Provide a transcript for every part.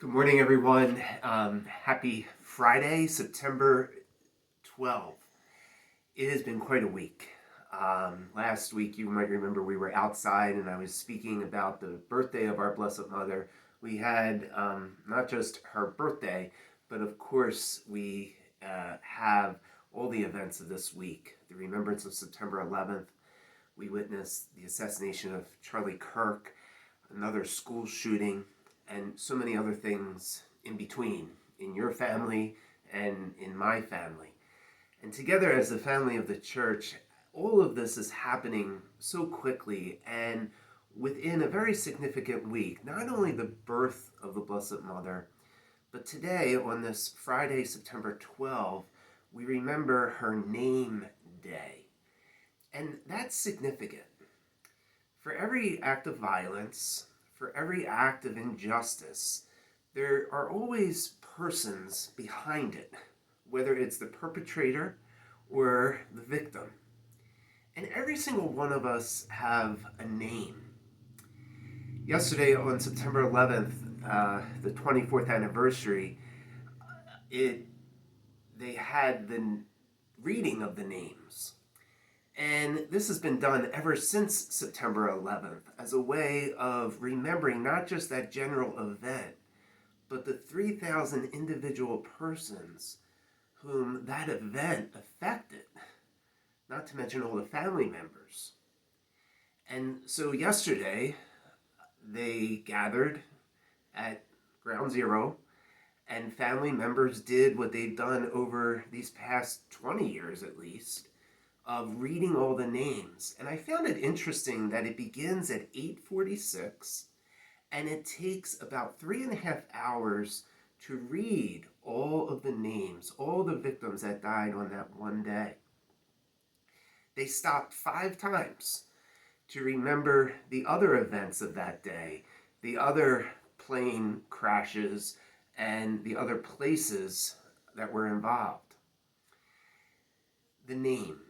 Good morning, everyone. Happy Friday, September 12th. It has been quite a week. Last week, you might remember we were outside and I was speaking about the birthday of our Blessed Mother. We had not just her birthday, but of course, we have all the events of this week. The remembrance of September 11th. We witnessed the assassination of Charlie Kirk, another school shooting, and so many other things in between, in your family and in my family. And together as the family of the church, all of this is happening so quickly and within a very significant week. Not only the birth of the Blessed Mother, but today, on this Friday, September 12th, we remember her name day. And that's significant. For every act of violence, for every act of injustice, there are always persons behind it, whether it's the perpetrator or the victim. And every single one of us have a name. Yesterday on September 11th, the 24th anniversary, they had the reading of the names. And this has been done ever since September 11th as a way of remembering not just that general event, but the 3,000 individual persons whom that event affected, not to mention all the family members. And so yesterday, they gathered at Ground Zero, and family members did what they've done over these past 20 years at least, of reading all the names. And I found it interesting that it begins at 8:46 and it takes about 3.5 hours to read all of the names, all the victims that died on that one day. They stopped 5 times to remember the other events of that day, the other plane crashes and the other places that were involved. The name.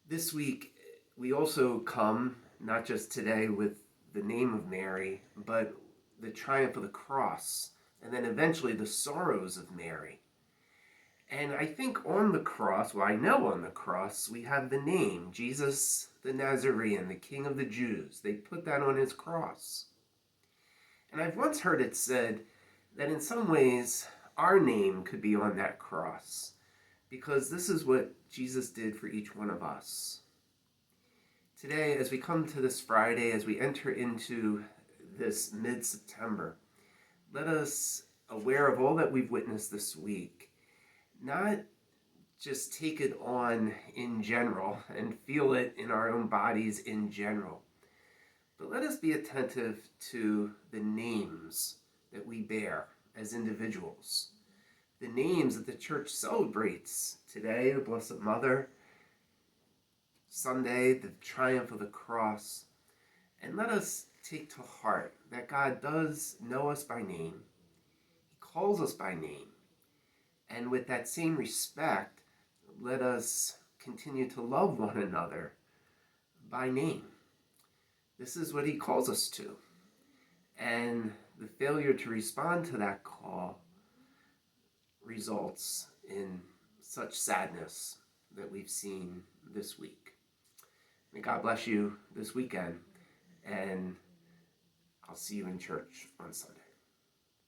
This week, we also come, not just today with the name of Mary, but the triumph of the cross, and then eventually the sorrows of Mary. And I think on the cross, well, I know on the cross, we have the name, Jesus the Nazarene, the King of the Jews. They put that on his cross. And I've once heard it said that in some ways, our name could be on that cross, because this is what Jesus did for each one of us. Today, as we come to this Friday, as we enter into this mid-September, let us, aware of all that we've witnessed this week, not just take it on in general and feel it in our own bodies in general, but let us be attentive to the names that we bear as individuals. The names that the church celebrates today, the Blessed Mother, Sunday, the triumph of the cross. And let us take to heart that God does know us by name. He calls us by name. And with that same respect, let us continue to love one another by name. This is what he calls us to. And the failure to respond to that call results in such sadness that we've seen this week. May God bless you this weekend, and I'll see you in church on Sunday.